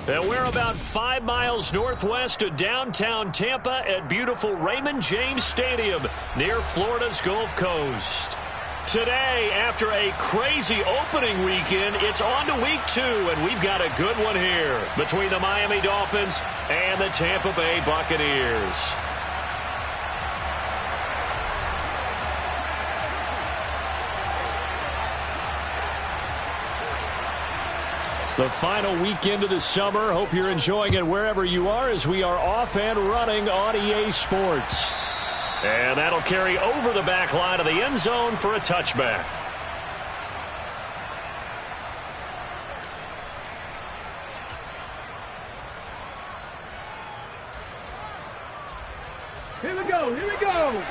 And we're about 5 miles northwest of downtown Tampa at beautiful Raymond James Stadium near Florida's Gulf Coast. Today, after a crazy opening weekend, it's on to week 2, and we've got a good one here between the Miami Dolphins and the Tampa Bay Buccaneers. The final weekend of the summer. Hope you're enjoying it wherever you are as we are off and running on EA Sports. And that'll carry over the back line of the end zone for a touchback. Here we go, here we go.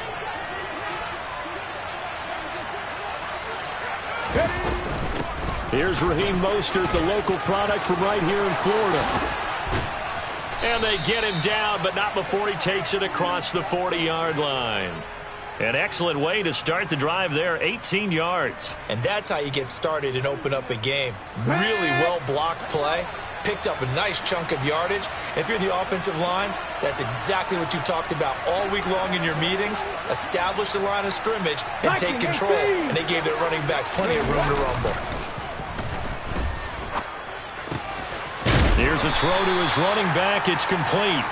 Here's Raheem Mostert, the local product from right here in Florida. And they get him down, but not before he takes it across the 40-yard line. An excellent way to start the drive there, 18 yards. And that's how you get started and open up a game. Really well-blocked play. Picked up a nice chunk of yardage. If you're the offensive line, that's exactly what you've talked about all week long in your meetings. Establish the line of scrimmage and take control. And they gave their running back plenty of room to rumble. Here's a throw to his running back. It's complete.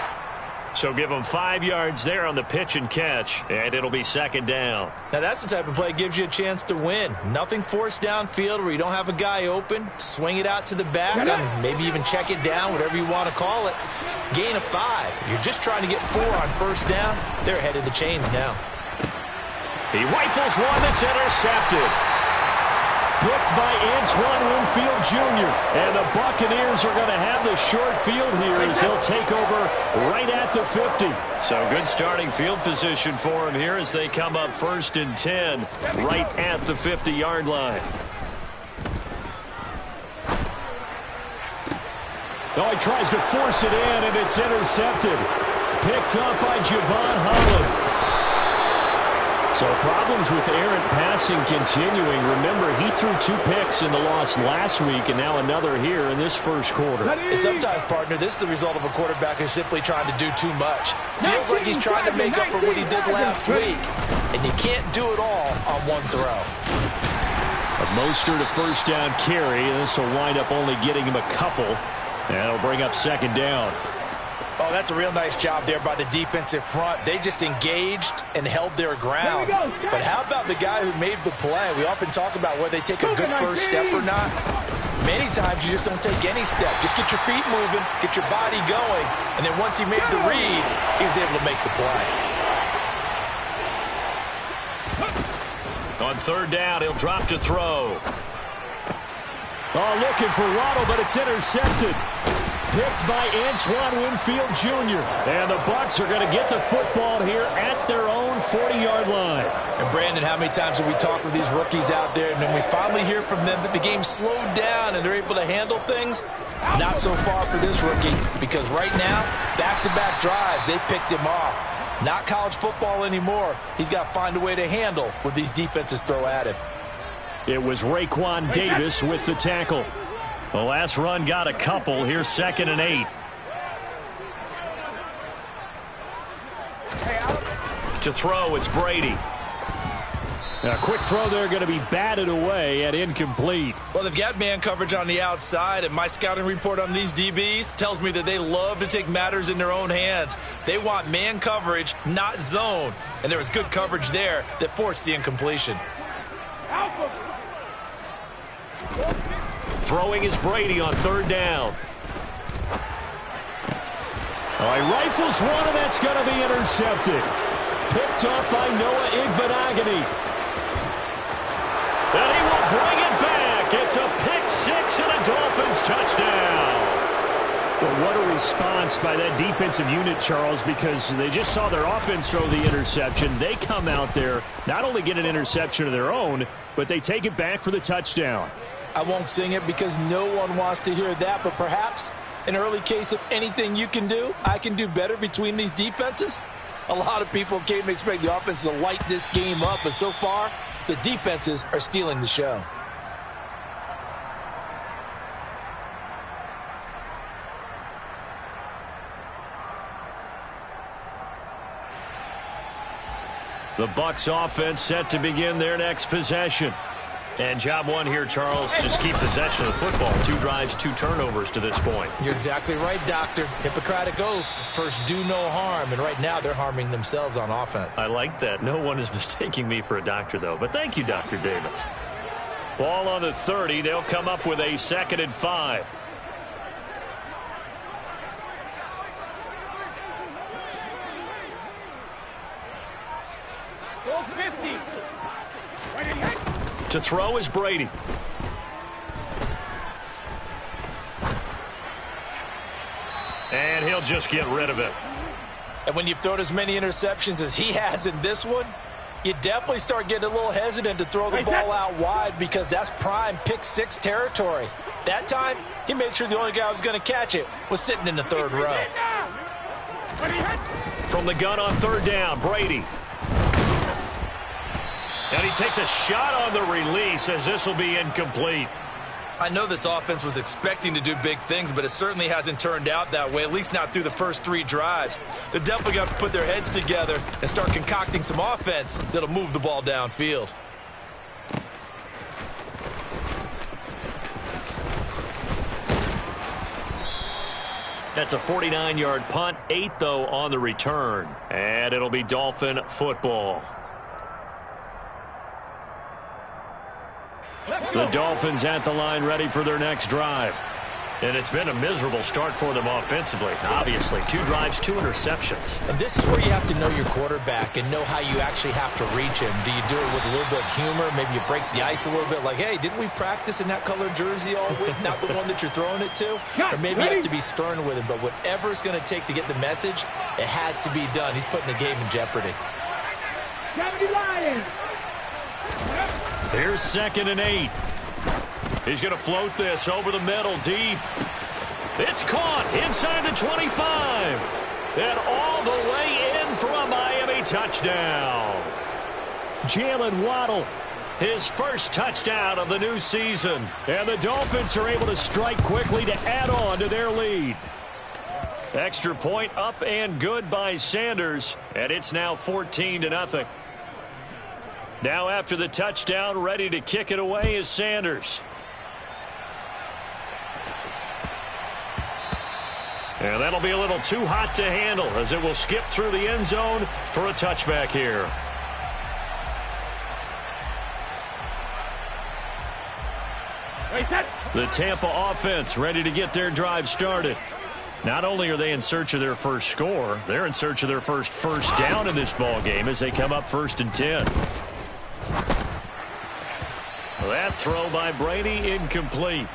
So give him 5 yards there on the pitch and catch, and it'll be second down. Now that's the type of play that gives you a chance to win. Nothing forced downfield where you don't have a guy open. Swing it out to the back, and maybe even check it down, whatever you want to call it. Gain of 5. You're just trying to get 4 on first down. They're ahead of the chains now. He rifles one that's intercepted. Picked by Antoine Winfield Jr. And the Buccaneers are going to have the short field here as they'll take over right at the 50. So good starting field position for him here as they come up 1st and 10 right at the 50-yard line. Oh, he tries to force it in, and it's intercepted. Picked up by Javon Holland. So problems with errant passing continuing. Remember, he threw 2 picks in the loss last week, and now another here in this first quarter. And sometimes, partner, this is the result of a quarterback who's simply trying to do too much. Feels like he's trying to make up for what he did last week. And you can't do it all on one throw. A Mostert a first down carry, and this will wind up only getting him a couple. And it'll bring up second down. Oh, that's a real nice job there by the defensive front. They just engaged and held their ground. But how about the guy who made the play? We often talk about whether they take a good first step or not. Many times you just don't take any step. Just get your feet moving, get your body going, and then once he made the read, he was able to make the play. On third down, he'll drop to throw. Oh, looking for Waddle, but it's intercepted. Picked by Antoine Winfield Jr. And the Bucs are going to get the football here at their own 40-yard line. And Brandon, how many times have we talked with these rookies out there, and then we finally hear from them that the game slowed down and they're able to handle things? Not so far for this rookie, because right now, back-to-back drives, they picked him off. Not college football anymore. He's got to find a way to handle what these defenses throw at him. It was Raekwon Davis with the tackle. The last run got a couple. Here's 2nd and 8. To throw, it's Brady. A quick throw there going to be batted away at incomplete. Well, they've got man coverage on the outside, and my scouting report on these DBs tells me that they love to take matters in their own hands. They want man coverage, not zone. And there was good coverage there that forced the incompletion. Throwing is Brady on third down. Oh, he rifles one, and that's going to be intercepted. Picked up by Noah Ybce. And he will bring it back. It's a pick 6 and a Dolphins touchdown. Well, what a response by that defensive unit, Charles, because they just saw their offense throw the interception. They come out there, not only get an interception of their own, but they take it back for the touchdown. I won't sing it because no one wants to hear that, but perhaps an early case of anything you can do, I can do better between these defenses. A lot of people came to expect the offense to light this game up, but so far, the defenses are stealing the show. The Bucs offense set to begin their next possession. And job one here, Charles, just keep possession of the football. 2 drives, 2 turnovers to this point. You're exactly right, Doctor. Hippocratic oath. First, do no harm. And right now, they're harming themselves on offense. I like that. No one is mistaking me for a doctor, though. But thank you, Dr. Davis. Ball on the 30. They'll come up with a 2nd and 5. To throw is Brady. And he'll just get rid of it. And when you've thrown as many interceptions as he has in this one, you definitely start getting a little hesitant to throw the ball out wide because that's prime pick 6 territory. That time, he made sure the only guy who was going to catch it was sitting in the 3rd row. From the gun on 3rd down, Brady. And he takes a shot on the release as this will be incomplete. I know this offense was expecting to do big things, but it certainly hasn't turned out that way, at least not through the first 3 drives. They're definitely going to put their heads together and start concocting some offense that'll move the ball downfield. That's a 49-yard punt, 8 though on the return. And it'll be Dolphin football. The Dolphins at the line ready for their next drive. And it's been a miserable start for them offensively. Obviously, 2 drives, 2 interceptions. And this is where you have to know your quarterback and know how you actually have to reach him. Do you do it with a little bit of humor? Maybe you break the ice a little bit like, hey, didn't we practice in that colored jersey all week? Not the one that you're throwing it to? Or maybe you have to be stern with him. But whatever it's going to take to get the message, it has to be done. He's putting the game in jeopardy. Here's 2nd and 8. He's going to float this over the middle, deep. It's caught inside the 25. And all the way in for a Miami touchdown. Jalen Waddle, his first touchdown of the new season. And the Dolphins are able to strike quickly to add on to their lead. Extra point up and good by Sanders. And it's now 14-0. Now after the touchdown, ready to kick it away is Sanders. And that'll be a little too hot to handle as it will skip through the end zone for a touchback here. The Tampa offense ready to get their drive started. Not only are they in search of their first score, they're in search of their first down in this ball game as they come up 1st and 10. That throw by Brady incomplete.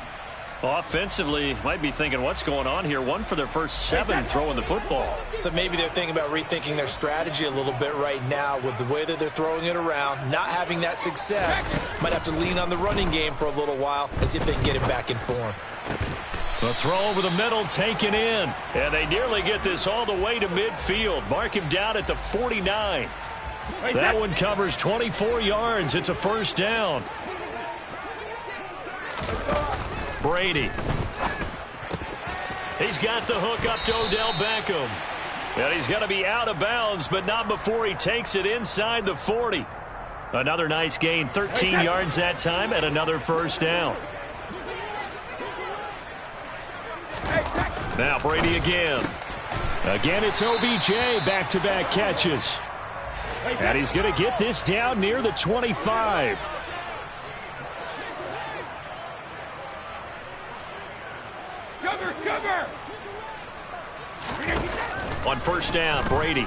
Offensively, might be thinking, what's going on here? 1 for their first 7 throwing the football. So maybe they're thinking about rethinking their strategy a little bit right now with the way that they're throwing it around, not having that success. Might have to lean on the running game for a little while and see if they can get it back in form. The throw over the middle taken in. And they nearly get this all the way to midfield. Mark him down at the 49. That one covers 24 yards. It's a 1st down. Brady. He's got the hook up to Odell Beckham. And he's going to be out of bounds, but not before he takes it inside the 40. Another nice gain, 13 yards that time, and another 1st down. Now Brady again. Again, it's OBJ, back-to-back catches. And he's going to get this down near the 25. On 1st down, Brady.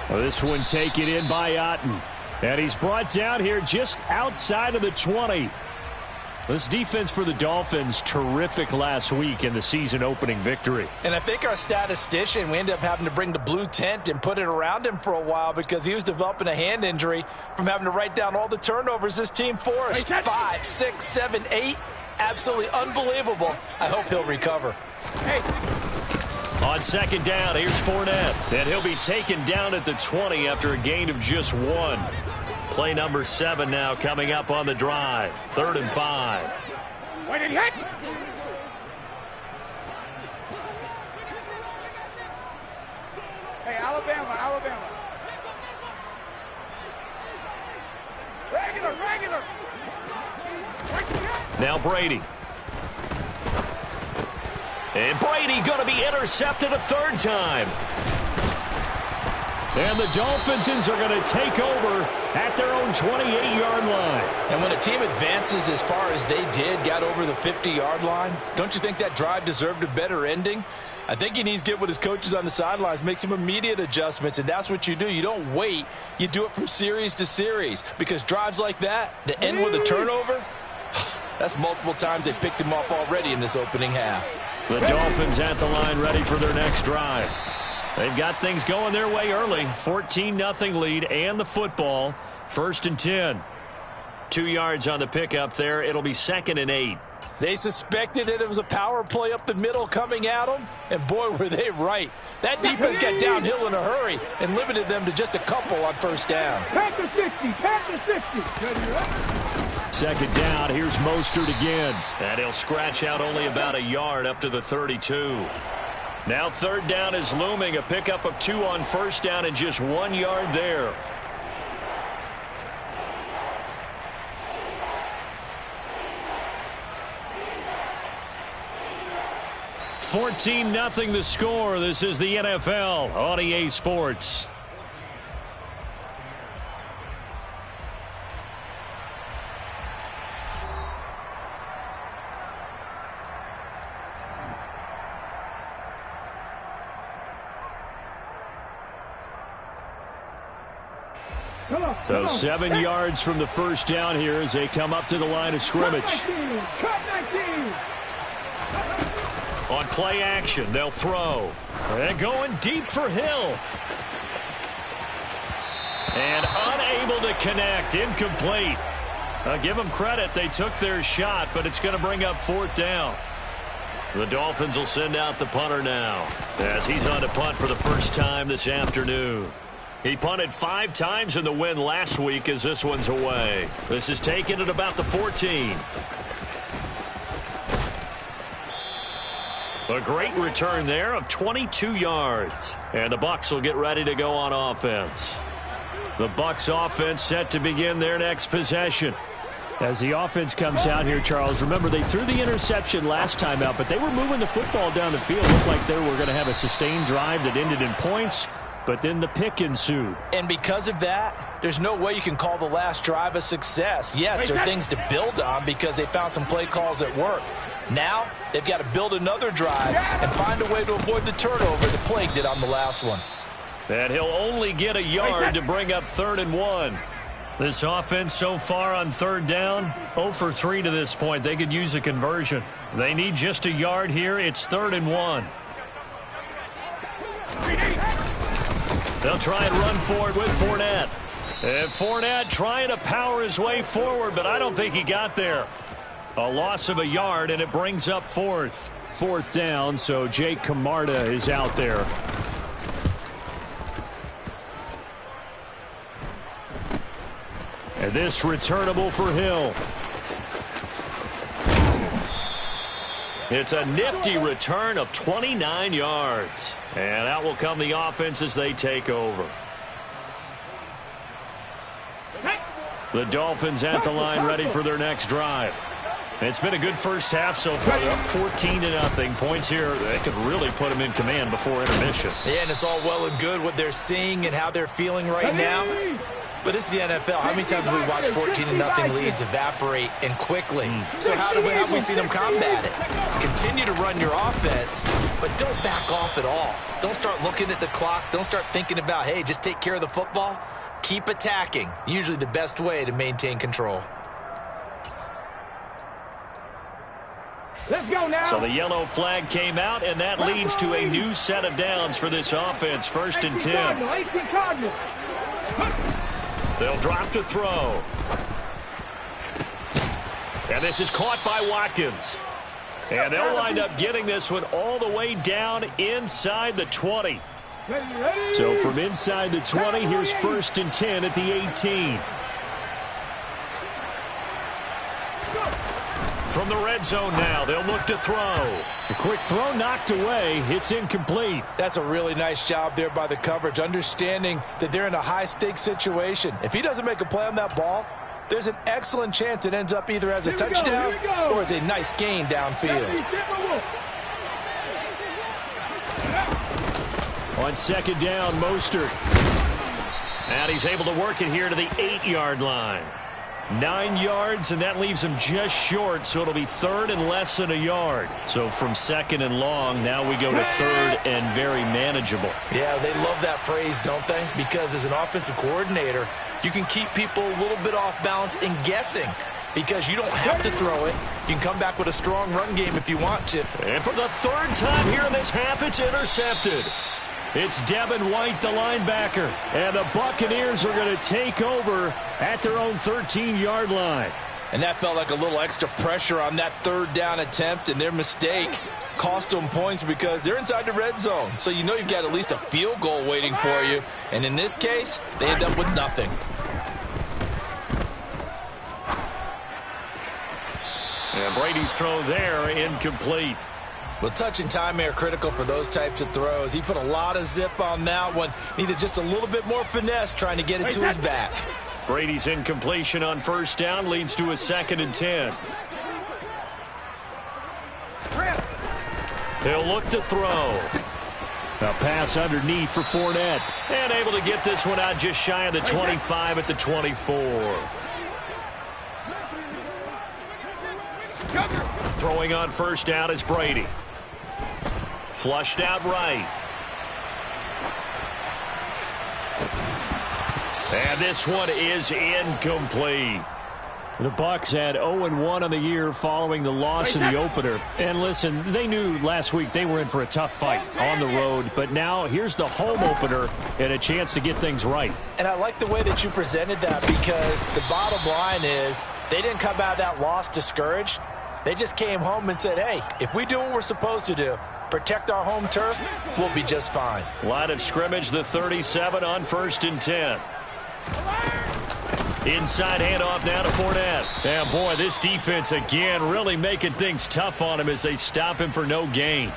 This one taken in by Otten. And he's brought down here just outside of the 20. This defense for the Dolphins, terrific last week in the season-opening victory. And I think our statistician, we ended up having to bring the blue tent and put it around him for a while because he was developing a hand injury from having to write down all the turnovers this team forced. 5, 6, 7, 8. Absolutely unbelievable. I hope he'll recover. On 2nd down, here's Fournette. And he'll be taken down at the 20 after a gain of just 1. Play number 7 now coming up on the drive. 3rd and 5. Where did he hit? Hey, Alabama. Now Brady. And Brady going to be intercepted a third time. And the Dolphins are going to take over at their own 28-yard line. And when a team advances as far as they did, got over the 50-yard line, don't you think that drive deserved a better ending? I think he needs to get with his coaches on the sidelines, make some immediate adjustments, and that's what you do. You don't wait. You do it from series to series, because drives like that end with a turnover, that's multiple times they picked him off already in this opening half. The Dolphins at the line ready for their next drive. They've got things going their way early. 14-0 lead and the football. 1st and 10. 2 yards on the pickup there. It'll be 2nd and 8. They suspected it was a power play up the middle coming at them, and boy, were they right. That defense got downhill in a hurry and limited them to just a couple on 1st down. Pack the 60, pack the 60. 2nd down, here's Mostert again. And he'll scratch out only about a yard up to the 32. Now 3rd down is looming, a pickup of 2 on 1st down and just 1 yard there. 14-0 the score. This is the NFL on EA Sports. So 7 yards from the 1st down here as they come up to the line of scrimmage. Cut 19. On play action, they'll throw. And going deep for Hill. And unable to connect. Incomplete. I'll give them credit. They took their shot, but it's going to bring up 4th down. The Dolphins will send out the punter now, as he's on to punt for the first time this afternoon. He punted 5 times in the win last week as this one's away. This is taken at about the 14. A great return there of 22 yards. And the Bucs will get ready to go on offense. The Bucs offense set to begin their next possession. As the offense comes out here, Charles, remember they threw the interception last time out, but they were moving the football down the field. Looked like they were going to have a sustained drive that ended in points. But then the pick ensued. And because of that, there's no way you can call the last drive a success. Yes, there are things to build on because they found some play calls that work. Now, they've got to build another drive and find a way to avoid the turnover that plagued it on the last one. And he'll only get a yard to bring up 3rd and 1. This offense so far on 3rd down, 0 for 3 to this point. They could use a conversion. They need just a yard here. It's 3rd and 1. They'll try and run forward with Fournette. And Fournette trying to power his way forward, but I don't think he got there. A loss of a yard, and it brings up 4th. 4th down, so Jake Camarda is out there. And this returnable for Hill. It's a nifty return of 29 yards. And out will come the offense as they take over. The Dolphins at the line ready for their next drive. It's been a good first half so far. They're up 14-0. Points here that could really put them in command before intermission. Yeah, and it's all well and good what they're seeing and how they're feeling right now. But it's the NFL. How many times have we watched 14-0 leads evaporate and quickly? So how have we seen them combat it? Continue to run your offense, but don't back off at all. Don't start looking at the clock. Don't start thinking about, hey, just take care of the football. Keep attacking. Usually the best way to maintain control. Let's go now. So the yellow flag came out, and that leads to a new set of downs for this offense. 1st and 10. They'll drop to throw. And this is caught by Watkins. And they'll wind up getting this one all the way down inside the 20. So from inside the 20, here's 1st and 10 at the 18. From the red zone now, they'll look to throw. A quick throw knocked away. It's incomplete. That's a really nice job there by the coverage, understanding that they're in a high-stakes situation. If he doesn't make a play on that ball, there's an excellent chance it ends up either as a touchdown or as a nice gain downfield. On second down, Mostert. And he's able to work it here to the 8-yard line. 9 yards, and that leaves him just short, so it'll be third and less than a yard. So from second and long, now we go to third and very manageable. Yeah, they love that phrase, don't they? Because as an offensive coordinator, you can keep people a little bit off balance and guessing because you don't have to throw it. You can come back with a strong run game if you want to. And for the third time here in this half, it's intercepted. It's Devin White, the linebacker, and the Buccaneers are going to take over at their own 13-yard line. And that felt like a little extra pressure on that third down attempt, and their mistake cost them points because they're inside the red zone. So you know you've got at least a field goal waiting for you. And in this case, they end up with nothing. And Brady's throw there, incomplete. Well, touch and time are critical for those types of throws. He put a lot of zip on that one. Needed just a little bit more finesse trying to get it to his back. Brady's incompletion on first down leads to a 2nd and 10. He'll look to throw. A pass underneath for Fournette. And able to get this one out just shy of the 25 at the 24. Throwing on first down is Brady. Flushed out right. And this one is incomplete. The Bucs had 0-1 on the year following the loss in the opener. And listen, they knew last week they were in for a tough fight on the road. But now here's the home opener and a chance to get things right. And I like the way that you presented that because the bottom line is they didn't come out of that loss discouraged. They just came home and said, hey, if we do what we're supposed to do, protect our home turf, we'll be just fine. Line of scrimmage, the 37 on 1st and 10. Inside handoff now to Fournette. And boy, this defense again really making things tough on him as they stop him for no gain.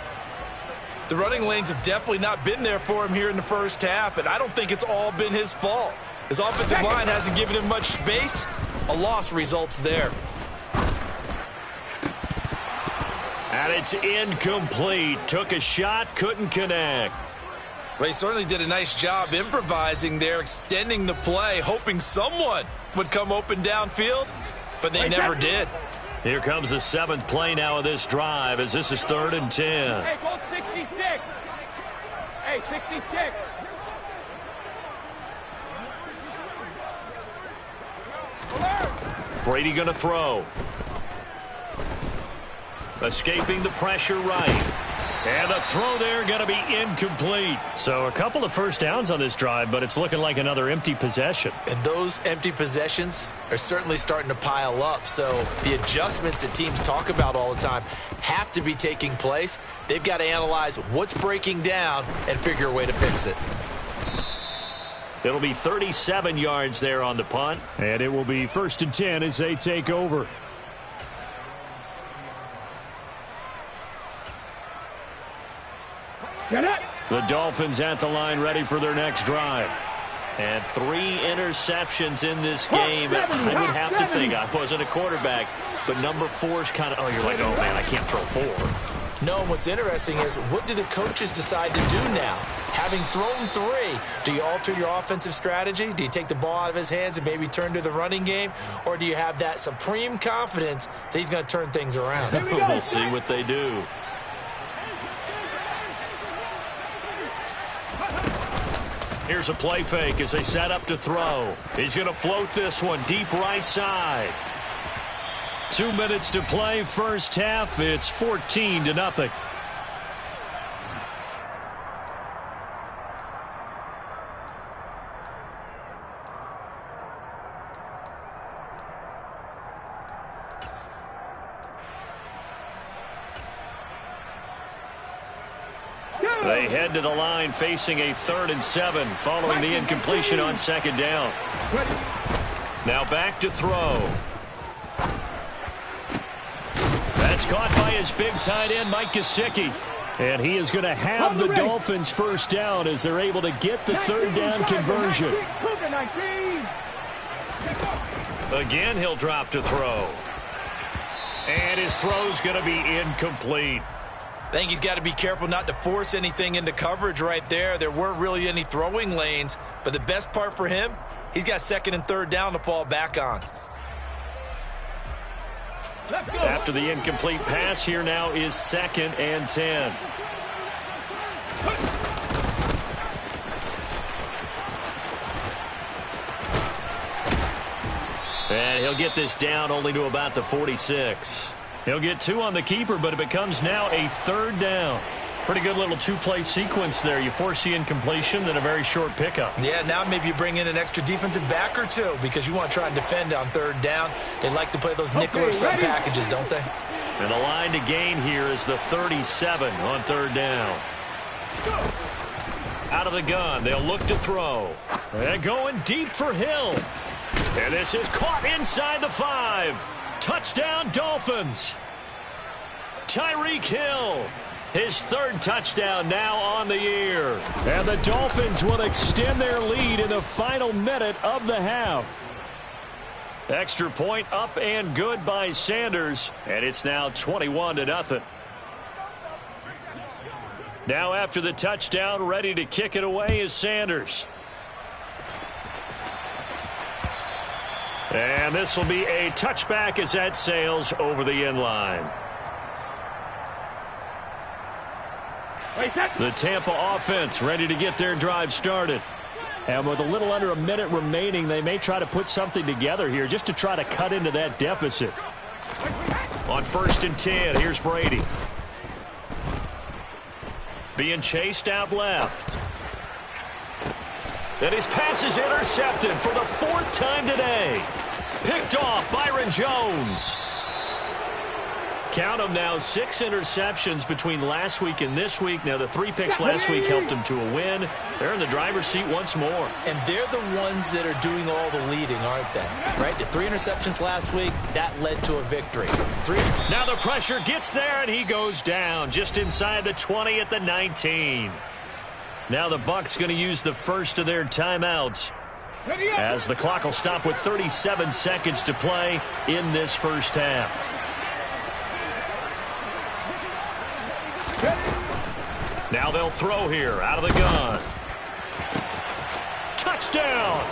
The running lanes have definitely not been there for him here in the first half, and I don't think it's all been his fault. His offensive line hasn't given him much space. A loss results there. And it's incomplete. Took a shot, couldn't connect. Well, he certainly did a nice job improvising there, extending the play, hoping someone would come open downfield, but they never did. Here comes the 7th play now of this drive as this is 3rd and 10. Hey, go 66. Hey, 66. Alert. Brady going to throw. Escaping the pressure right. And the throw there going to be incomplete. So a couple of first downs on this drive, but it's looking like another empty possession. And those empty possessions are certainly starting to pile up. So the adjustments that teams talk about all the time have to be taking place. They've got to analyze what's breaking down and figure a way to fix it. It'll be 37 yards there on the punt. And it will be 1st and 10 as they take over. The Dolphins at the line ready for their next drive. And 3 interceptions in this game. I would have to think, I wasn't a quarterback, but number 4 is kind of, oh, you're like, oh, man, I can't throw 4. No, what's interesting is what do the coaches decide to do now? Having thrown 3, do you alter your offensive strategy? Do you take the ball out of his hands and maybe turn to the running game? Or do you have that supreme confidence that he's going to turn things around? We'll see what they do. Here's a play fake as they set up to throw. He's going to float this one deep right side. 2 minutes to play first half. It's 14-0. They head to the line facing a 3rd and 7 following the incompletion on 2nd down. Now back to throw. That's caught by his big tight end, Mike Gesicki. And he is going to have the Dolphins first down as they're able to get the 3rd down conversion. Again, he'll drop to throw. And his throw's going to be incomplete. I think he's got to be careful not to force anything into coverage right there. There weren't really any throwing lanes, but the best part for him, he's got second and third down to fall back on. After the incomplete pass, here now is 2nd and 10. And he'll get this down only to about the 46. He'll get 2 on the keeper, but it becomes now a 3rd down. Pretty good little 2-play sequence there. You force the incompletion, then a very short pickup. Yeah, now maybe you bring in an extra defensive back or 2 because you want to try and defend on 3rd down. They like to play those nickel or sub packages, don't they? And the line to gain here is the 37 on 3rd down. Out of the gun, they'll look to throw. And going deep for Hill. And this is caught inside the 5. Touchdown, Dolphins. Tyreek Hill, his 3rd touchdown now on the year. And the Dolphins will extend their lead in the final minute of the half. Extra point up and good by Sanders. And it's now 21-0. Now after the touchdown, ready to kick it away is Sanders. And this will be a touchback as that sails over the end line. The Tampa offense ready to get their drive started. And with a little under a minute remaining, they may try to put something together here just to try to cut into that deficit. On 1st and 10, here's Brady. Being chased out left. And his pass is intercepted for the 4th time today. Picked off Byron Jones. Count them now, 6 interceptions between last week and this week. Now, the 3 picks last week helped them to a win. They're in the driver's seat once more. And they're the ones that are doing all the leading, aren't they? Right? The 3 interceptions last week, that led to a victory. Now the pressure gets there, and he goes down just inside the 20 at the 19. Now the Bucs going to use the first of their timeouts as the clock will stop with 37 seconds to play in this first half. Now they'll throw here out of the gun. Touchdown!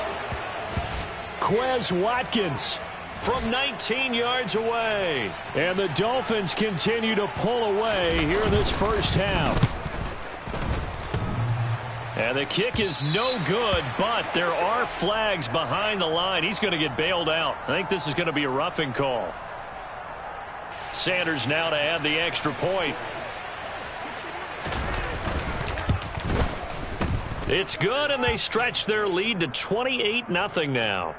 Quez Watkins from 19 yards away. And the Dolphins continue to pull away here in this first half. And the kick is no good, but there are flags behind the line. He's going to get bailed out. I think this is going to be a roughing call. Sanders now to add the extra point. It's good, and they stretch their lead to 28-0 now.